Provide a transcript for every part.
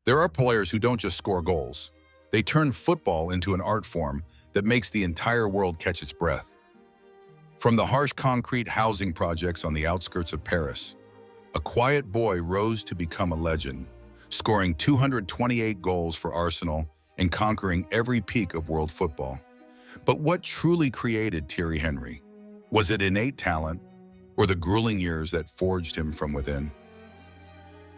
There are players who don't just score goals. They turn football into an art form that makes the entire world catch its breath. From the harsh concrete housing projects on the outskirts of Paris, a quiet boy rose to become a legend, scoring 228 goals for Arsenal and conquering every peak of world football. But what truly created Thierry Henry? Was it innate talent or the grueling years that forged him from within?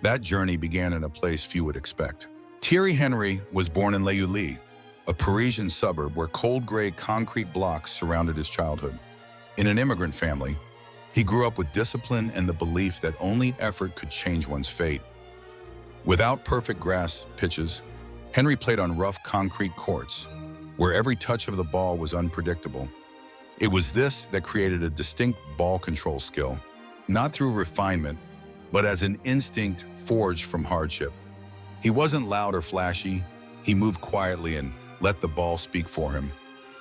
That journey began in a place few would expect. Thierry Henry was born in Les Ulis, a Parisian suburb where cold gray concrete blocks surrounded his childhood. In an immigrant family, he grew up with discipline and the belief that only effort could change one's fate. Without perfect grass pitches, Henry played on rough concrete courts, where every touch of the ball was unpredictable. It was this that created a distinct ball control skill, not through refinement, but as an instinct forged from hardship. He wasn't loud or flashy. He moved quietly and let the ball speak for him.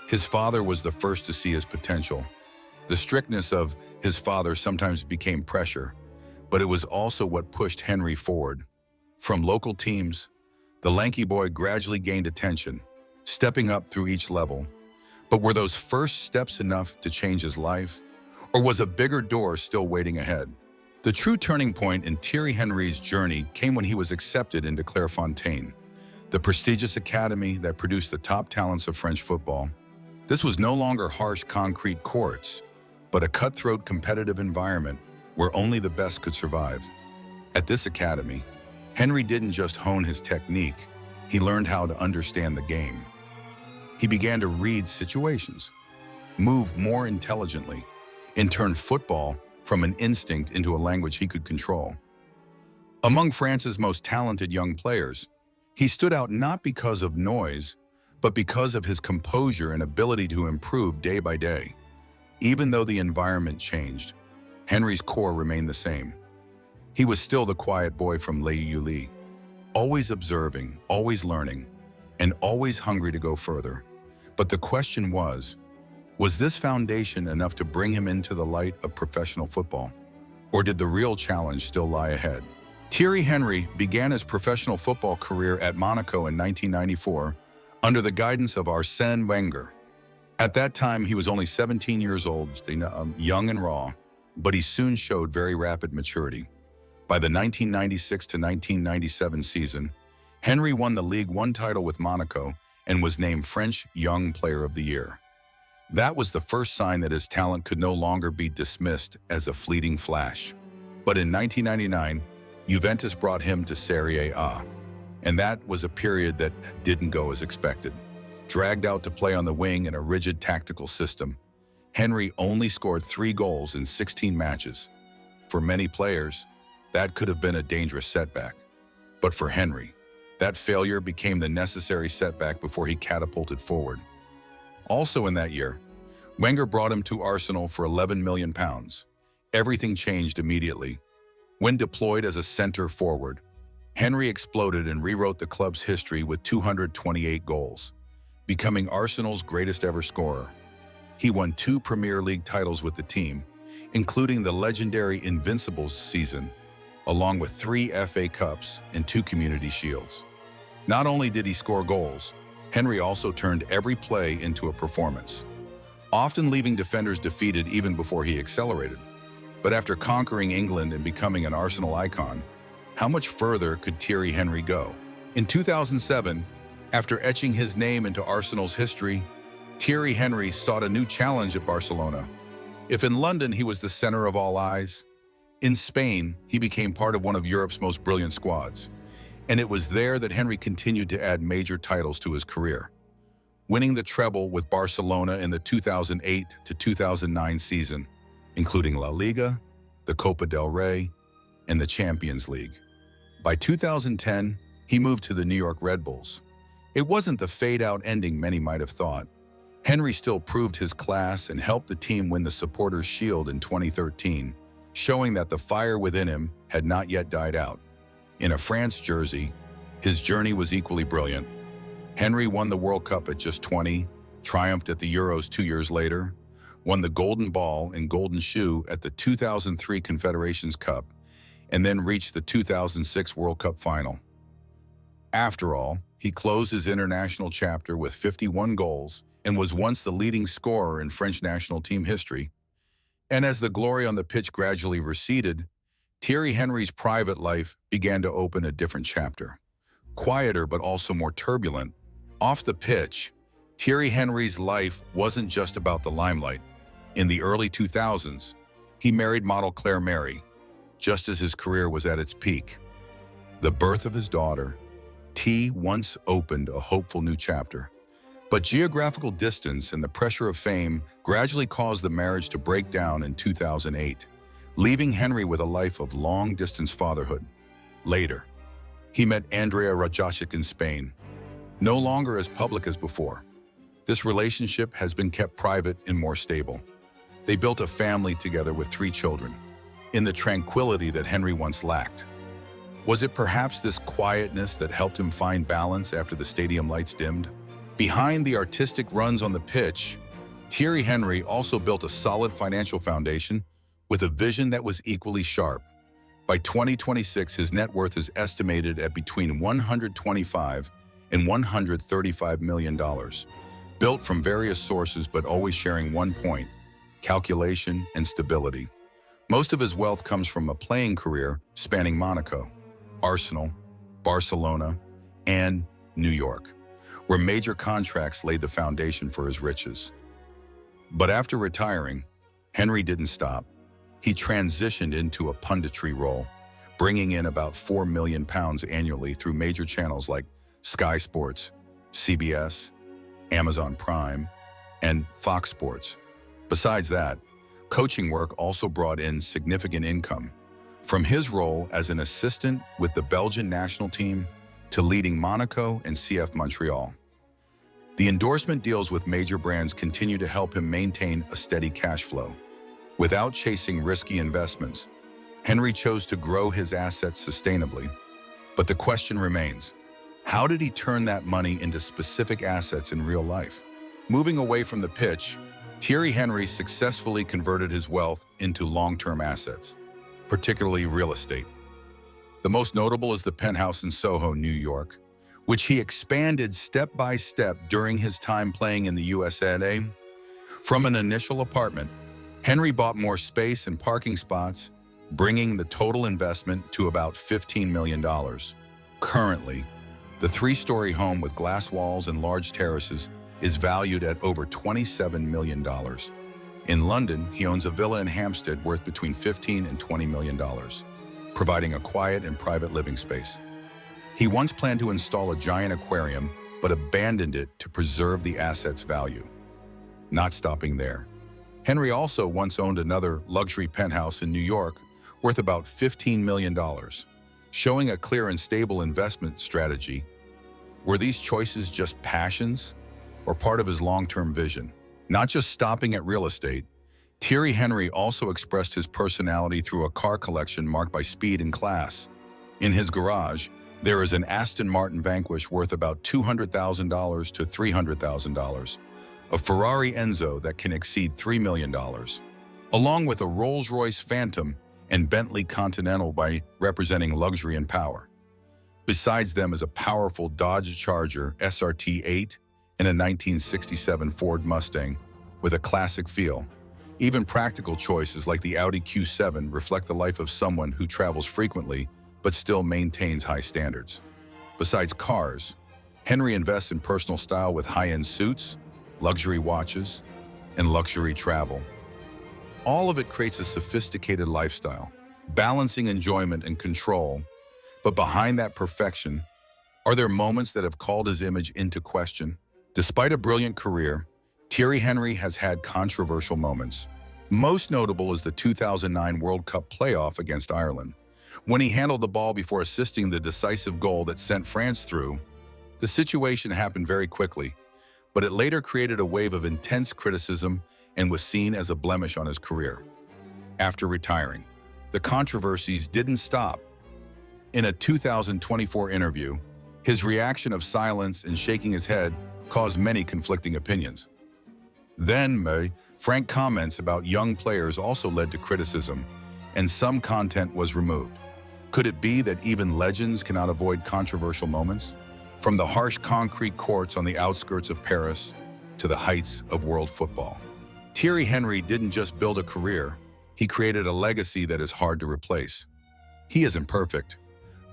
His father was the first to see his potential. The strictness of his father sometimes became pressure, but it was also what pushed Henry forward. From local teams, the lanky boy gradually gained attention, stepping up through each level. But were those first steps enough to change his life? Or was a bigger door still waiting ahead? The true turning point in Thierry Henry's journey came when he was accepted into Clairefontaine, the prestigious academy that produced the top talents of French football. This was no longer harsh concrete courts, but a cutthroat competitive environment where only the best could survive. At this academy, Henry didn't just hone his technique, he learned how to understand the game. He began to read situations, move more intelligently, and turn football from an instinct into a language he could control. Among France's most talented young players, he stood out not because of noise, but because of his composure and ability to improve day by day. Even though the environment changed, Henry's core remained the same. He was still the quiet boy from Les Ulis, always observing, always learning, and always hungry to go further. But the question was this foundation enough to bring him into the light of professional football? Or did the real challenge still lie ahead? Thierry Henry began his professional football career at Monaco in 1994 under the guidance of Arsène Wenger. At that time, he was only 17 years old, young and raw, but he soon showed very rapid maturity. By the 1996 to 1997 season, Henry won the Ligue 1 title with Monaco and was named French Young Player of the Year. That was the first sign that his talent could no longer be dismissed as a fleeting flash. But in 1999, Juventus brought him to Serie A, and that was a period that didn't go as expected. Dragged out to play on the wing in a rigid tactical system, Henry only scored 3 goals in 16 matches. For many players, that could have been a dangerous setback. But for Henry, that failure became the necessary setback before he catapulted forward. Also in that year, Wenger brought him to Arsenal for £11 million. Everything changed immediately. When deployed as a center forward, Henry exploded and rewrote the club's history with 228 goals, becoming Arsenal's greatest ever scorer. He won 2 Premier League titles with the team, including the legendary Invincibles season, along with 3 FA Cups and 2 Community Shields. Not only did he score goals, Henry also turned every play into a performance, often leaving defenders defeated even before he accelerated. But after conquering England and becoming an Arsenal icon, how much further could Thierry Henry go? In 2007, after etching his name into Arsenal's history, Thierry Henry sought a new challenge at Barcelona. If in London he was the center of all eyes, in Spain he became part of one of Europe's most brilliant squads. And it was there that Henry continued to add major titles to his career, winning the treble with Barcelona in the 2008 to 2009 season, including La Liga, the Copa del Rey, and the Champions League. By 2010, he moved to the New York Red Bulls. It wasn't the fade-out ending many might have thought. Henry still proved his class and helped the team win the Supporters' Shield in 2013, showing that the fire within him had not yet died out. In a France jersey, his journey was equally brilliant. Henry won the World Cup at just 20, triumphed at the Euros 2 years later, won the Golden Ball and Golden Shoe at the 2003 Confederations Cup, and then reached the 2006 World Cup final. After all, he closed his international chapter with 51 goals and was once the leading scorer in French national team history. And as the glory on the pitch gradually receded, Thierry Henry's private life began to open a different chapter. Quieter but also more turbulent. Off the pitch, Thierry Henry's life wasn't just about the limelight. In the early 2000s, he married model Claire Mary, just as his career was at its peak. The birth of his daughter, T, once opened a hopeful new chapter. But geographical distance and the pressure of fame gradually caused the marriage to break down in 2008, leaving Henry with a life of long-distance fatherhood. Later, he met Andrea Rajasic in Spain, no longer as public as before. This relationship has been kept private and more stable. They built a family together with 3 children, in the tranquility that Henry once lacked. Was it perhaps this quietness that helped him find balance after the stadium lights dimmed? Behind the artistic runs on the pitch, Thierry Henry also built a solid financial foundation with a vision that was equally sharp. By 2026, his net worth is estimated at between $125 and $135 million, built from various sources but always sharing one point: calculation and stability. Most of his wealth comes from a playing career spanning Monaco, Arsenal, Barcelona, and New York, where major contracts laid the foundation for his riches. But after retiring, Henry didn't stop. He transitioned into a punditry role, bringing in about £4 million annually through major channels like Sky Sports, CBS, Amazon Prime, and Fox Sports. Besides that, coaching work also brought in significant income, from his role as an assistant with the Belgian national team to leading Monaco and CF Montreal. The endorsement deals with major brands continue to help him maintain a steady cash flow. Without chasing risky investments, Henry chose to grow his assets sustainably. But the question remains, how did he turn that money into specific assets in real life? Moving away from the pitch, Thierry Henry successfully converted his wealth into long-term assets, particularly real estate. The most notable is the penthouse in Soho, New York, which he expanded step by step during his time playing in the USA. From an initial apartment, Henry bought more space and parking spots, bringing the total investment to about $15 million. Currently, the 3-story home with glass walls and large terraces is valued at over $27 million. In London, he owns a villa in Hampstead worth between $15 and $20 million, providing a quiet and private living space. He once planned to install a giant aquarium, but abandoned it to preserve the asset's value. Not stopping there, Henry also once owned another luxury penthouse in New York worth about $15 million, showing a clear and stable investment strategy. Were these choices just passions or part of his long-term vision? Not just stopping at real estate, Thierry Henry also expressed his personality through a car collection marked by speed and class. In his garage, there is an Aston Martin Vanquish worth about $200,000 to $300,000, a Ferrari Enzo that can exceed $3 million, along with a Rolls-Royce Phantom and Bentley Continental by representing luxury and power. Besides them is a powerful Dodge Charger SRT-8 and a 1967 Ford Mustang with a classic feel. Even practical choices like the Audi Q7 reflect the life of someone who travels frequently but still maintains high standards. Besides cars, Henry invests in personal style with high-end suits, luxury watches, and luxury travel. All of it creates a sophisticated lifestyle, balancing enjoyment and control. But behind that perfection, are there moments that have called his image into question? Despite a brilliant career, Thierry Henry has had controversial moments. Most notable is the 2009 World Cup playoff against Ireland, when he handled the ball before assisting the decisive goal that sent France through. The situation happened very quickly, but it later created a wave of intense criticism and was seen as a blemish on his career. After retiring, the controversies didn't stop. In a 2024 interview, his reaction of silence and shaking his head caused many conflicting opinions. Then, frank comments about young players also led to criticism, and some content was removed. Could it be that even legends cannot avoid controversial moments? From the harsh concrete courts on the outskirts of Paris to the heights of world football, Thierry Henry didn't just build a career, he created a legacy that is hard to replace. He isn't perfect,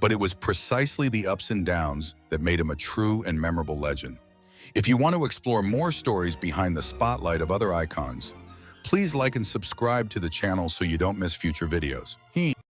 but it was precisely the ups and downs that made him a true and memorable legend. If you want to explore more stories behind the spotlight of other icons, please like and subscribe to the channel so you don't miss future videos.